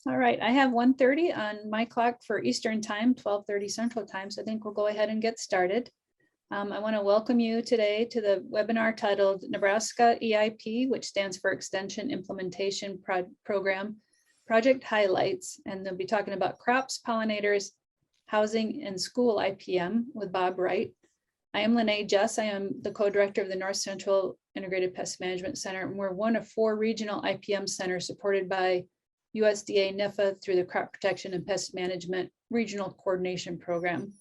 All right, I have 1:30 on my clock for Eastern time, 12:30 Central time. So I think we'll go ahead and get started. I want to welcome you today to the webinar titled Nebraska EIP, which stands for Extension Implementation Program Project Highlights. And they'll be talking about crops, pollinators, housing, and school IPM with Bob Wright. I am Lene Jess. I am the co-director of the North Central Integrated Pest Management Center. And we're one of 4 regional IPM centers supported by USDA NIFA through the Crop Protection and Pest Management Regional Coordination Program.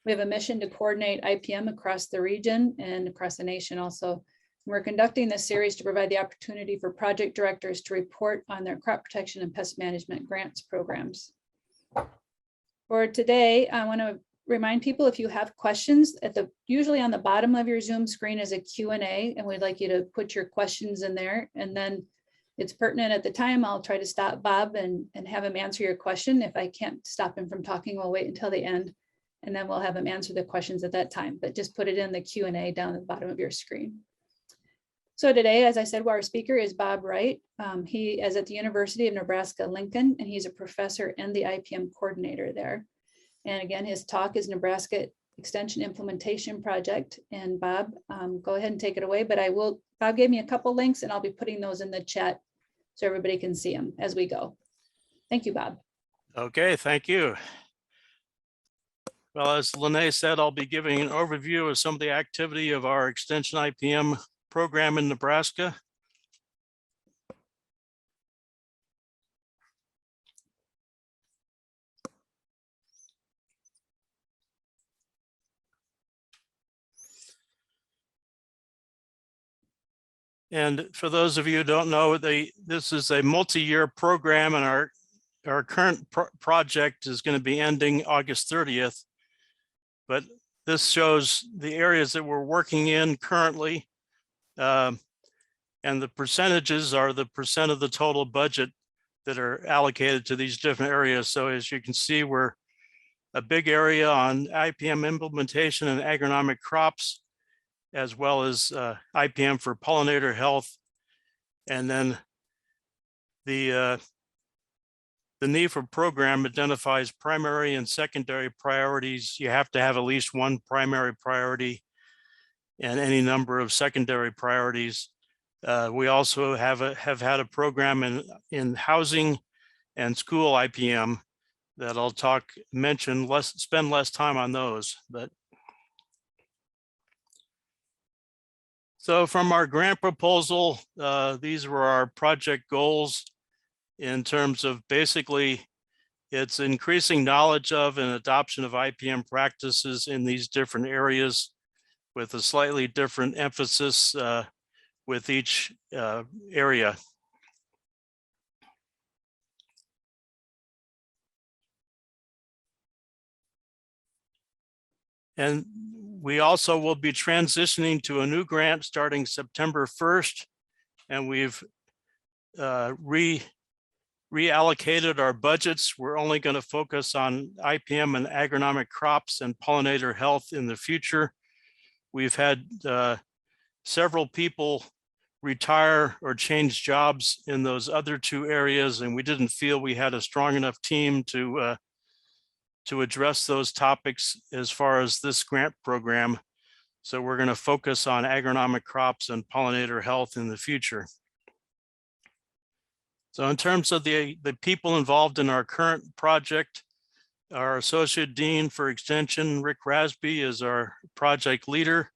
We have a mission to coordinate IPM across the region and across the nation also. We're conducting this series to provide the opportunity for project directors to report on their crop protection and pest management grants programs. For today, I want to remind people, if you have questions, usually on the bottom of your Zoom screen is a Q&A, and we'd like you to put your questions in there. And then it's pertinent at the time, I'll try to stop Bob and have him answer your question. If I can't stop him from talking, we'll wait until the end, and then we'll have him answer the questions at that time. But just put it in the Q&A down at the bottom of your screen. So today, as I said, our speaker is Bob Wright. He is at the University of Nebraska-Lincoln, and he's a professor and the IPM coordinator there. And again, his talk is Nebraska Extension Implementation Project. And Bob, go ahead and take it away. But Bob gave me a couple links, and I'll be putting those in the chat so everybody can see them as we go. Thank you, Bob. Okay, thank you. Well, as Lene said, I'll be giving an overview of some of the activity of our Extension IPM program in Nebraska. And for those of you who don't know, this is a multi-year program, and our current project is going to be ending August 30th. But this shows the areas that we're working in currently. And the percentages are the percent of the total budget that are allocated to these different areas. So as you can see, we're a big area on IPM implementation and agronomic crops, as well as IPM for pollinator health. And then the NIFA program identifies primary and secondary priorities. You have to have at least one primary priority and any number of secondary priorities. We also have had a program in housing and school IPM that I'll spend less time on those. But so from our grant proposal, these were our project goals in terms of basically it's increasing knowledge of and adoption of IPM practices in these different areas with a slightly different emphasis with each area. And we also will be transitioning to a new grant starting September 1st, and we've reallocated our budgets. We're only going to focus on IPM and agronomic crops and pollinator health in the future. We've had several people retire or change jobs in those other 2 areas, and we didn't feel we had a strong enough team to address those topics as far as this grant program. So we're going to focus on agronomic crops and pollinator health in the future. So in terms of the people involved in our current project, our Associate Dean for Extension, Rick Rasby, is our project leader.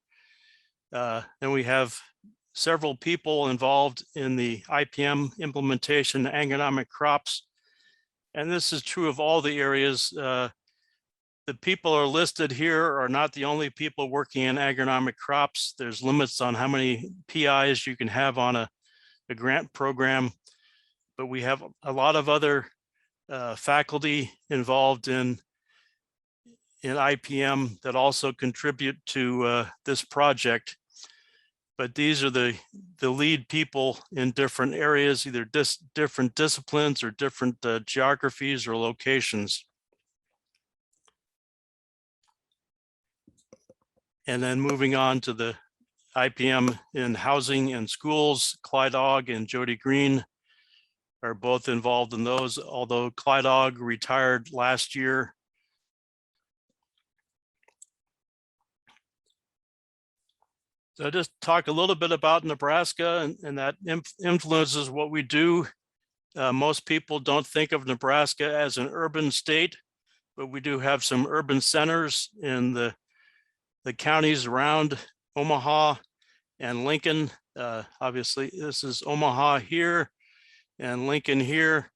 And we have several people involved in the IPM implementation, agronomic crops. And this is true of all the areas. The people are listed here are not the only people working in agronomic crops. There's limits on how many PIs you can have on a grant program, but we have a lot of other faculty involved in IPM that also contribute to this project. But these are the lead people in different areas, either different disciplines or different geographies or locations. And then moving on to the IPM in housing and schools, Clyde Ogg and Jody Green are both involved in those, although Clydog retired last year. So just talk a little bit about Nebraska, and that influences what we do. Most people don't think of Nebraska as an urban state, but we do have some urban centers in the counties around Omaha and Lincoln. Obviously, this is Omaha here and Lincoln here.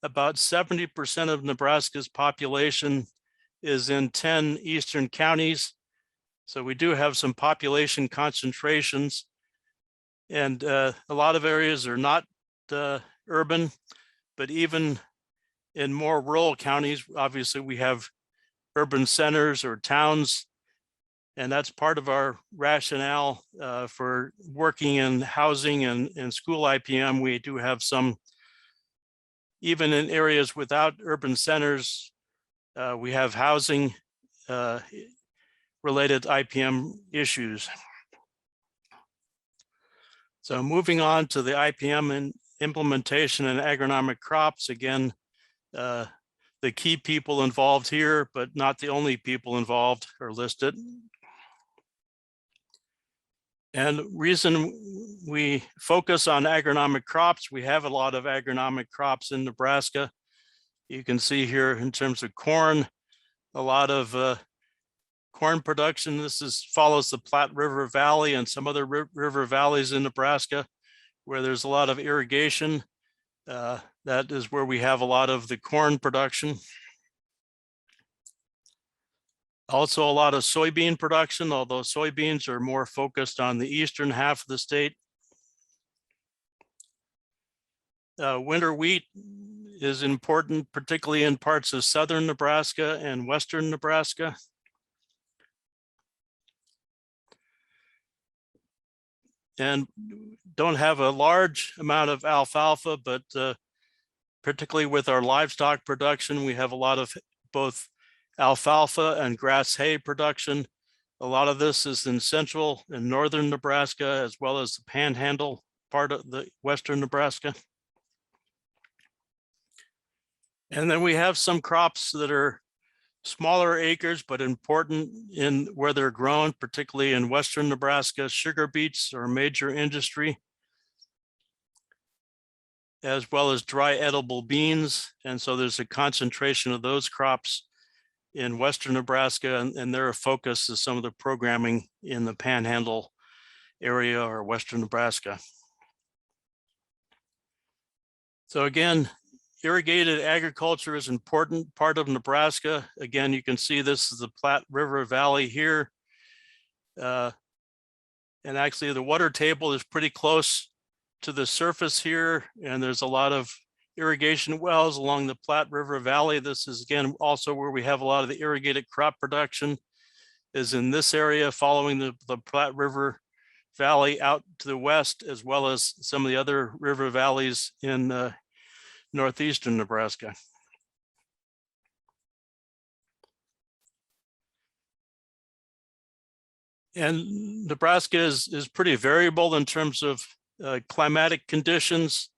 About 70% of Nebraska's population is in 10 eastern counties. So we do have some population concentrations, and a lot of areas are not urban, but even in more rural counties, obviously we have urban centers or towns, and that's part of our rationale for working in housing and school IPM. We do have some, even in areas without urban centers, we have housing related IPM issues. So moving on to the IPM and implementation and agronomic crops, again, the key people involved here, but not the only people involved, are listed. And reason we focus on agronomic crops, we have a lot of agronomic crops in Nebraska. You can see here in terms of corn, a lot of corn production. This follows the Platte River Valley and some other river valleys in Nebraska where there's a lot of irrigation. That is where we have a lot of the corn production. Also a lot of soybean production, although soybeans are more focused on the eastern half of the state. Winter wheat is important, particularly in parts of southern Nebraska and western Nebraska. And don't have a large amount of alfalfa, but particularly with our livestock production, we have a lot of both alfalfa and grass hay production. A lot of this is in central and northern Nebraska, as well as the panhandle part of the western Nebraska. And then we have some crops that are smaller acres, but important in where they're grown, particularly in western Nebraska. Sugar beets are a major industry, as well as dry edible beans. And so there's a concentration of those crops in western Nebraska, and their focus is some of the programming in the panhandle area or western Nebraska. So again, irrigated agriculture is an important part of Nebraska. Again, you can see this is the Platte River Valley here. And actually the water table is pretty close to the surface here, and there's a lot of irrigation wells along the Platte River Valley. This is again also where we have a lot of the irrigated crop production, is in this area following the Platte River Valley out to the west, as well as some of the other river valleys in northeastern Nebraska. And Nebraska is pretty variable in terms of climatic conditions.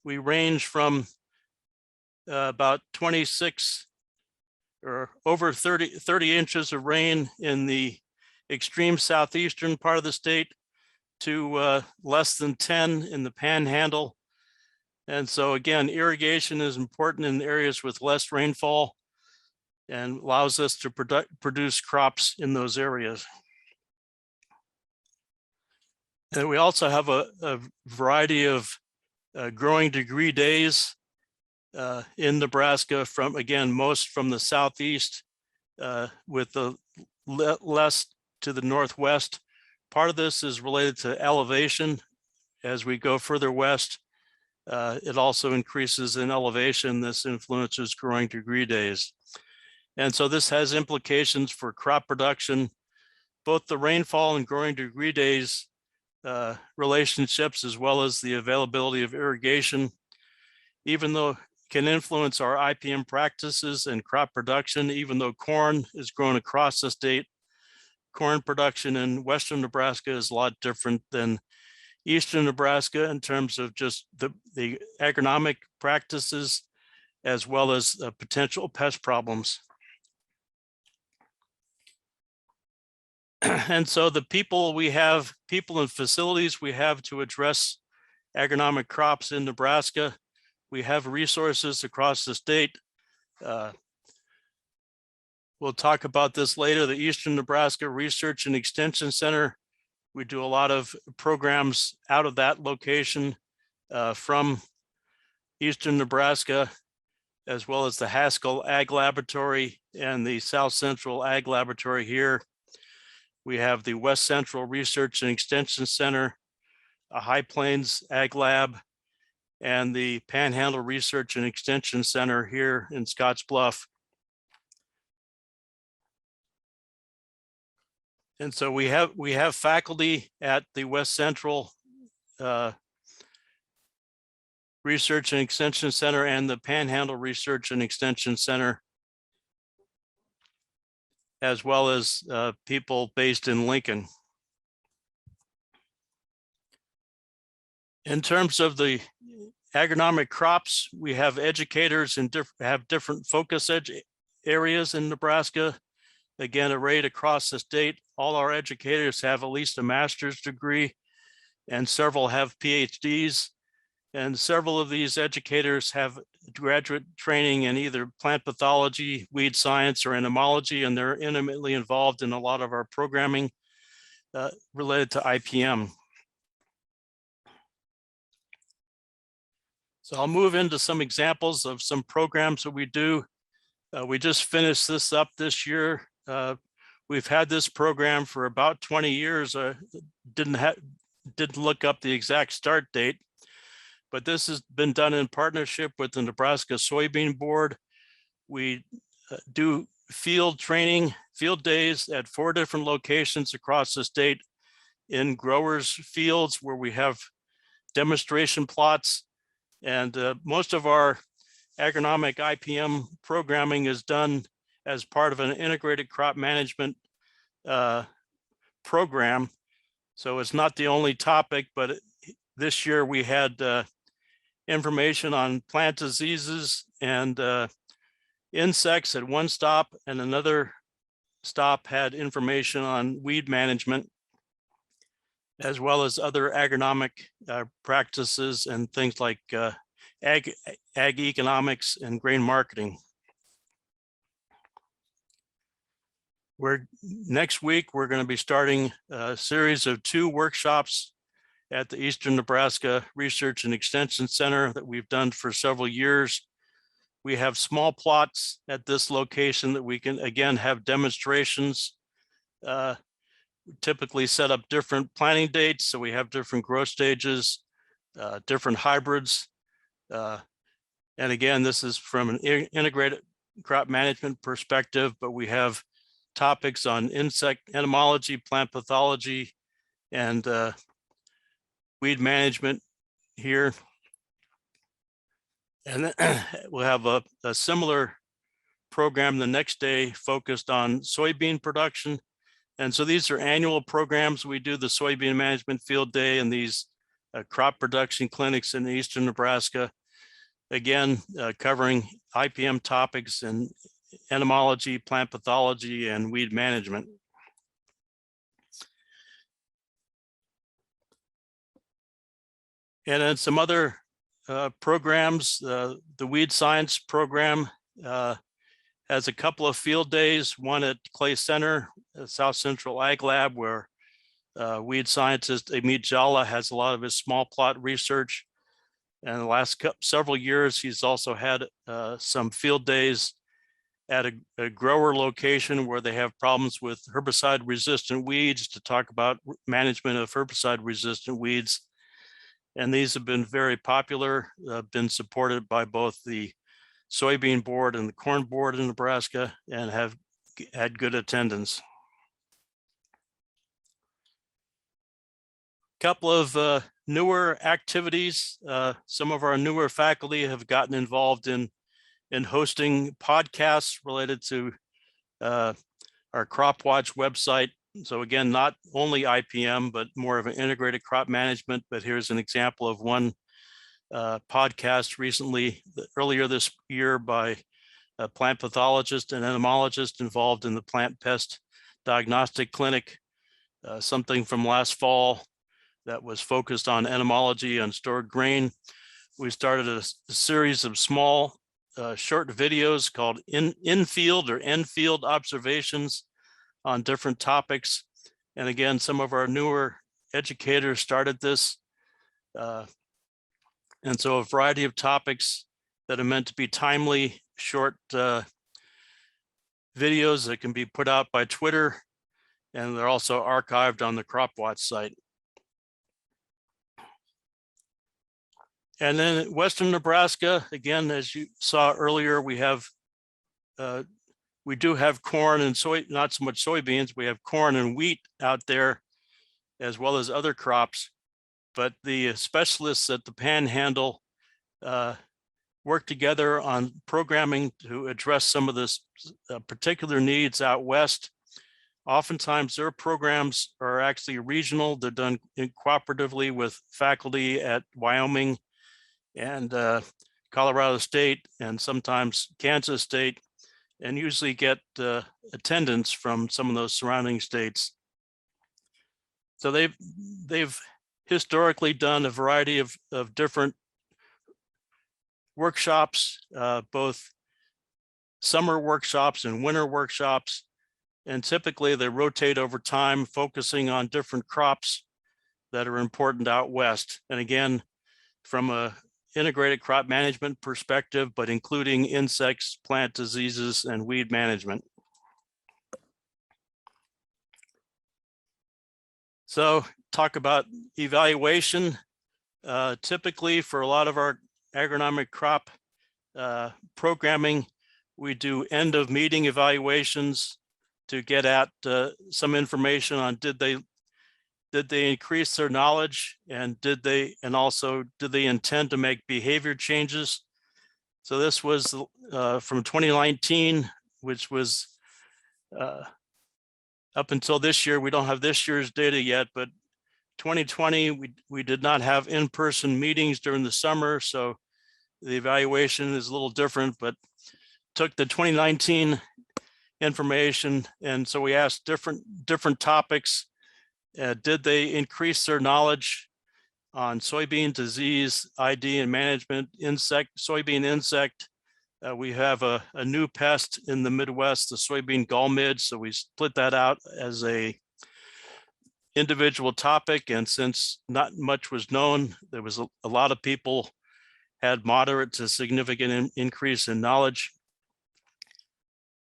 We range from about 26 or over 30 inches of rain in the extreme southeastern part of the state to less than 10 in the panhandle. And so again, irrigation is important in areas with less rainfall and allows us to produce crops in those areas. And we also have a variety of growing degree days in Nebraska, from again, most from the southeast with the less to the northwest. Part of this is related to elevation. As we go further west, it also increases in elevation. This influences growing degree days. And so this has implications for crop production. Both the rainfall and growing degree days relationships, as well as the availability of irrigation, even though can influence our IPM practices and crop production. Even though corn is grown across the state, corn production in western Nebraska is a lot different than Eastern Nebraska in terms of just the agronomic practices, as well as potential pest problems. And so the people and facilities we have to address agronomic crops in Nebraska, we have resources across the state. We'll talk about this later. The Eastern Nebraska Research and Extension Center, we do a lot of programs out of that location from Eastern Nebraska, as well as the Haskell Ag Laboratory and the South Central Ag Laboratory here. We have the West Central Research and Extension Center, a High Plains Ag Lab, and the Panhandle Research and Extension Center here in Scotts Bluff. And so we have faculty at the West Central Research and Extension Center and the Panhandle Research and Extension Center, as well as people based in Lincoln. In terms of the agronomic crops, we have educators and have different focus areas in Nebraska. Again, arrayed across the state, all our educators have at least a master's degree, and several have PhDs. And several of these educators have graduate training in either plant pathology, weed science, or entomology, and they're intimately involved in a lot of our programming related to IPM. So I'll move into some examples of some programs that we do. We just finished this up this year. We've had this program for about 20 years. Didn't look up the exact start date, but this has been done in partnership with the Nebraska Soybean Board. We do field training, field days at 4 different locations across the state in growers' fields where we have demonstration plots. And most of our agronomic IPM programming is done as part of an integrated crop management program. So it's not the only topic, but this year we had information on plant diseases and insects at one stop, and another stop had information on weed management, as well as other agronomic practices and things like ag economics and grain marketing. Next week, we're going to be starting a series of 2 workshops at the Eastern Nebraska Research and Extension Center that we've done for several years. We have small plots at this location that we can, again, have demonstrations. Typically set up different planting dates, so we have different growth stages, different hybrids. And again, this is from an integrated crop management perspective, but we have topics on insect entomology, plant pathology, and weed management here. And then we'll have a similar program the next day focused on soybean production. And so these are annual programs. We do the soybean management field day and these crop production clinics in Eastern Nebraska. Again, covering IPM topics and entomology, plant pathology, and weed management. And then some other programs, the weed science program has a couple of field days, one at Clay Center, South Central Ag Lab, where weed scientist Amit Jalla has a lot of his small plot research. And the last several years, he's also had some field days at a grower location where they have problems with herbicide resistant weeds to talk about management of herbicide resistant weeds. And these have been very popular, been supported by both the soybean board and the corn board in Nebraska, and have had good attendance. Couple of newer activities. Some of our newer faculty have gotten involved in hosting podcasts related to our Crop Watch website. So again, not only IPM, but more of an integrated crop management. But here's an example of one podcast recently, earlier this year, by a plant pathologist and entomologist involved in the plant pest diagnostic clinic, something from last fall that was focused on entomology and stored grain. We started a series of small short videos called in-field or end-field observations on different topics. And again, some of our newer educators started this. And so a variety of topics that are meant to be timely, short videos that can be put out by Twitter, and they're also archived on the CropWatch site. And then in Western Nebraska, again, as you saw earlier, we do have corn and soy, not so much soybeans. We have corn and wheat out there, as well as other crops. But the specialists at the Panhandle work together on programming to address some of the particular needs out west. Oftentimes their programs are actually regional. They're done cooperatively with faculty at Wyoming and Colorado State, and sometimes Kansas State, and usually get attendance from some of those surrounding states. So they've historically done a variety of different workshops, both summer workshops and winter workshops. And typically they rotate over time, focusing on different crops that are important out west. And again, from a integrated crop management perspective, but including insects, plant diseases, and weed management. So talk about evaluation. Typically for a lot of our agronomic crop programming, we do end of meeting evaluations to get at some information on did they increase their knowledge, and also did they intend to make behavior changes. So this was from 2019, which was up until this year. We don't have this year's data yet, but 2020, we did not have in-person meetings during the summer, so the evaluation is a little different, but took the 2019 information, and so we asked different topics. Did they increase their knowledge on soybean disease, ID and management, soybean insect? We have a new pest in the Midwest, the soybean gall mid, so we split that out as a individual topic. And since not much was known, there was a lot of people had moderate to significant increase in knowledge.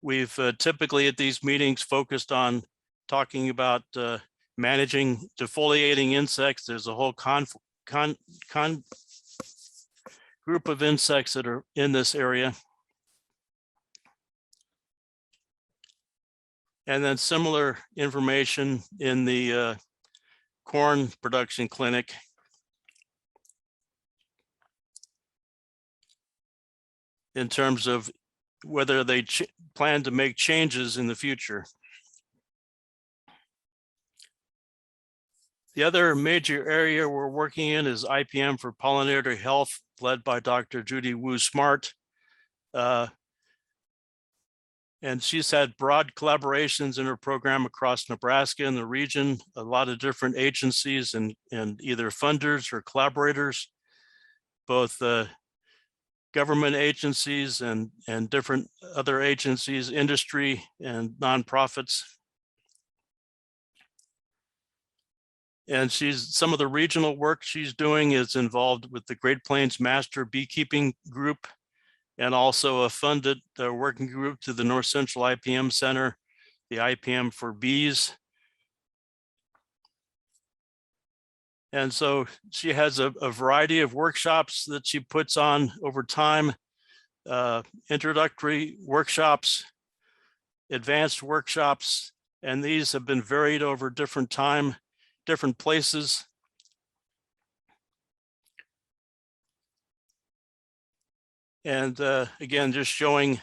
We've typically at these meetings focused on talking about managing defoliating insects. There's a whole group of insects that are in this area. And then similar information in the corn production clinic. In terms of whether they plan to make changes in the future. The other major area we're working in is IPM for pollinator health, led by Dr. Judy Wu Smart. And she's had broad collaborations in her program across Nebraska and the region, a lot of different agencies and either funders or collaborators, both government agencies and different other agencies, industry and nonprofits. And some of the regional work she's doing is involved with the Great Plains Master Beekeeping Group, and also a funded working group to the North Central IPM Center, the IPM4Bees. And so she has a variety of workshops that she puts on over time, introductory workshops, advanced workshops, and these have been varied over different places. And again, just showing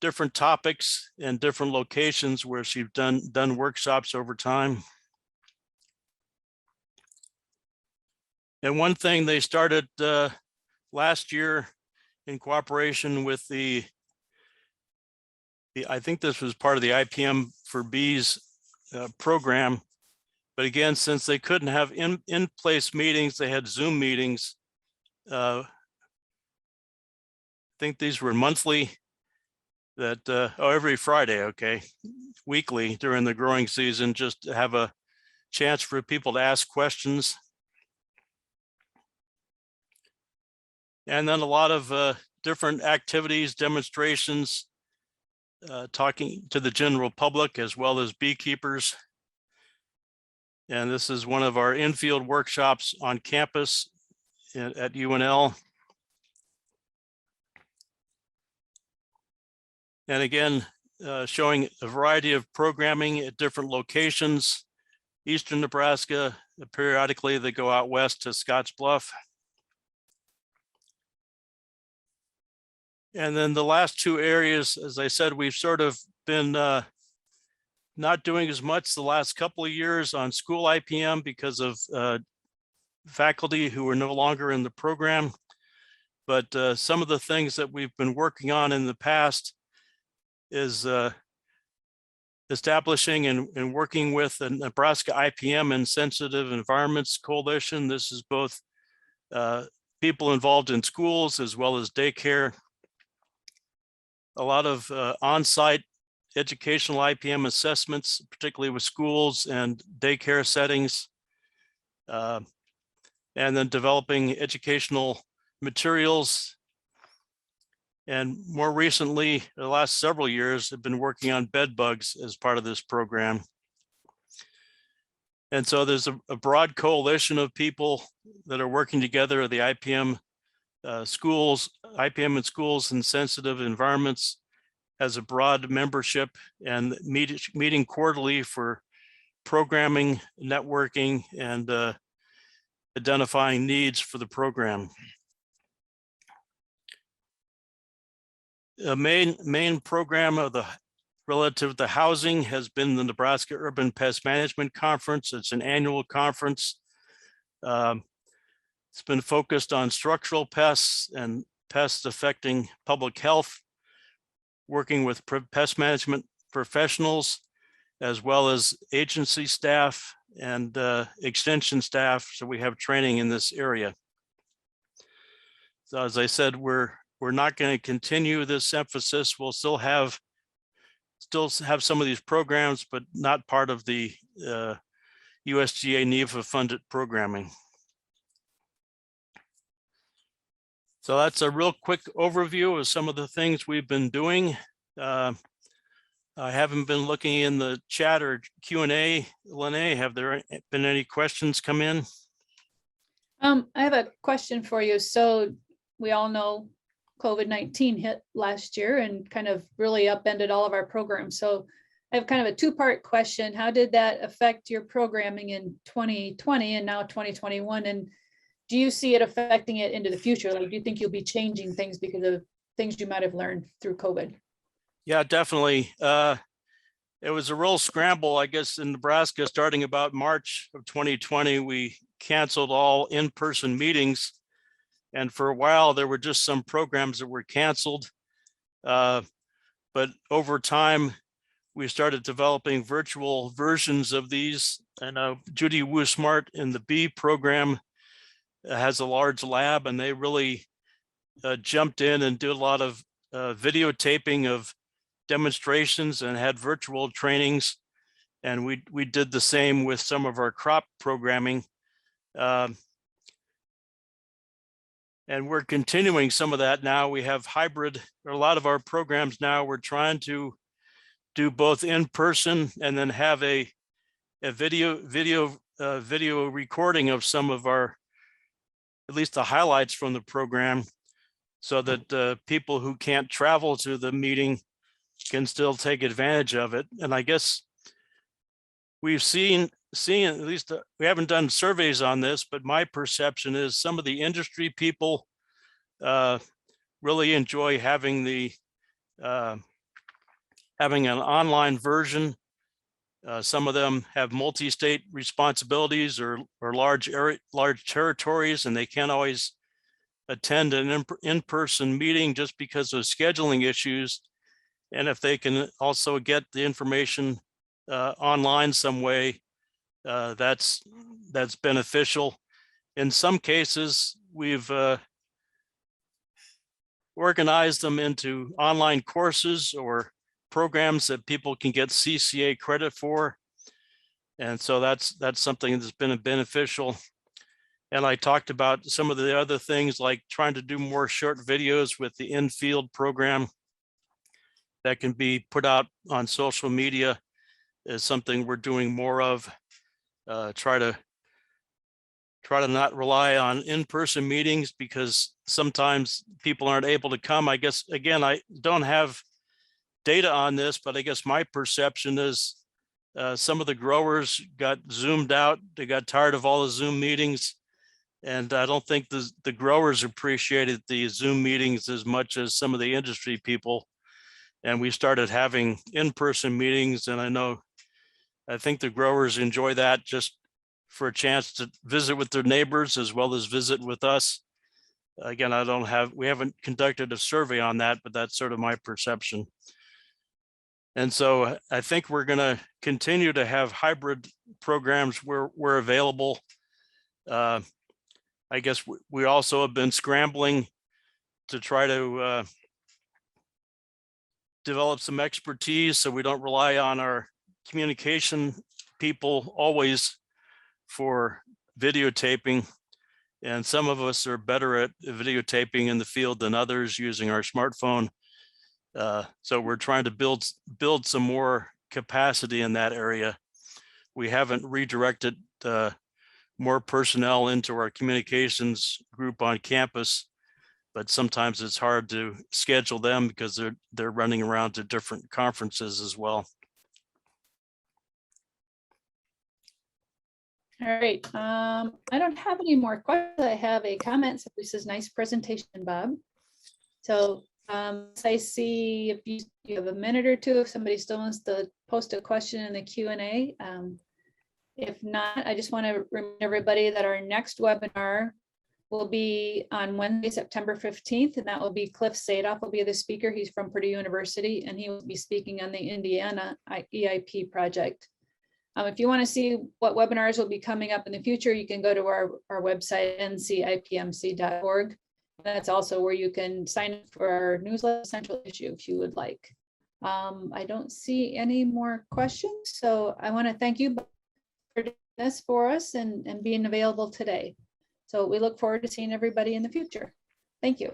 different topics and different locations where she's done workshops over time. And one thing they started last year in cooperation with I think this was part of the IPM4Bees program. But again, since they couldn't have in-place meetings, they had Zoom meetings. I think these were monthly, that every Friday, okay, weekly during the growing season, just to have a chance for people to ask questions. And then a lot of different activities, demonstrations, talking to the general public as well as beekeepers. And this is one of our in-field workshops on campus at UNL. And again, showing a variety of programming at different locations. Eastern Nebraska, periodically they go out west to Scotts Bluff. And then the last two areas, as I said, we've sort of been not doing as much the last couple of years on school IPM because of faculty who are no longer in the program. But some of the things that we've been working on in the past is establishing and working with the Nebraska IPM and Sensitive Environments Coalition. This is both people involved in schools as well as daycare. A lot of on-site educational IPM assessments, particularly with schools and daycare settings, and then developing educational materials. And more recently, the last several years, have been working on bed bugs as part of this program. And so there's a broad coalition of people that are working together, the IPM schools, IPM in schools and sensitive environments has a broad membership and meeting quarterly for programming, networking, and identifying needs for the program. A main program of the relative to housing has been the Nebraska Urban Pest Management Conference. It's an annual conference. It's been focused on structural pests and pests affecting public health, working with pest management professionals, as well as agency staff and extension staff. So we have training in this area. So as I said, we're not going to continue this emphasis. We'll still have some of these programs, but not part of the USDA NEVA funded programming. So that's a real quick overview of some of the things we've been doing. I haven't been looking in the chat or Q&A. Lene, have there been any questions come in? I have a question for you. So we all know COVID-19 hit last year and kind of really upended all of our programs. So I have kind of a two-part question. How did that affect your programming in 2020 and now 2021? And do you see it affecting it into the future? Like, do you think you'll be changing things because of things you might have learned through COVID? Yeah, definitely. It was a real scramble, I guess, in Nebraska. Starting about March of 2020, we canceled all in-person meetings. And for a while, there were just some programs that were canceled. But over time, we started developing virtual versions of these. And Judy Wu-Smart in the bee program has a large lab, and they really jumped in and did a lot of videotaping of demonstrations and had virtual trainings. And we did the same with some of our crop programming. And we're continuing some of that now. We have hybrid, or a lot of our programs now, we're trying to do both in person and then have a video recording of some of our, at least the highlights from the program, so that people who can't travel to the meeting can still take advantage of it. And I guess we've seen at least, we haven't done surveys on this, but my perception is some of the industry people really enjoy having the having an online version. Some of them have multi-state responsibilities or large territories, and they can't always attend an in-person meeting just because of scheduling issues. And if they can also get the information online some way, that's beneficial. In some cases, we've organized them into online courses or programs that people can get CCA credit for. And so that's something that's been beneficial. And I talked about some of the other things like trying to do more short videos with the in-field program that can be put out on social media is something we're doing more of. Try to not rely on in-person meetings because sometimes people aren't able to come. I guess, again, I don't have data on this, but I guess my perception is some of the growers got zoomed out. They got tired of all the Zoom meetings. And I don't think the growers appreciated the Zoom meetings as much as some of the industry people. And we started having in-person meetings. And I think the growers enjoy that just for a chance to visit with their neighbors as well as visit with us. Again, we haven't conducted a survey on that, but that's sort of my perception. And so I think we're going to continue to have hybrid programs where we're available. I guess we also have been scrambling to try to develop some expertise so we don't rely on our communication people always for videotaping. And some of us are better at videotaping in the field than others using our smartphone. So we're trying to build some more capacity in that area. We haven't redirected more personnel into our communications group on campus, but sometimes it's hard to schedule them because they're running around to different conferences as well. All right, I don't have any more questions. I have a comment. So this is nice presentation, Bob. So I see if you have a minute or two, if somebody still wants to post a question in the Q&A. If not, I just want to remind everybody that our next webinar will be on Wednesday, September 15th, and that will be Cliff Sadoff will be the speaker. He's from Purdue University, and he will be speaking on the Indiana EIP project. If you want to see what webinars will be coming up in the future, you can go to our website, ncipmc.org. That's also where you can sign up for our newsletter central issue if you would like. I don't see any more questions, so I want to thank you for doing this for us and being available today. So we look forward to seeing everybody in the future. Thank you.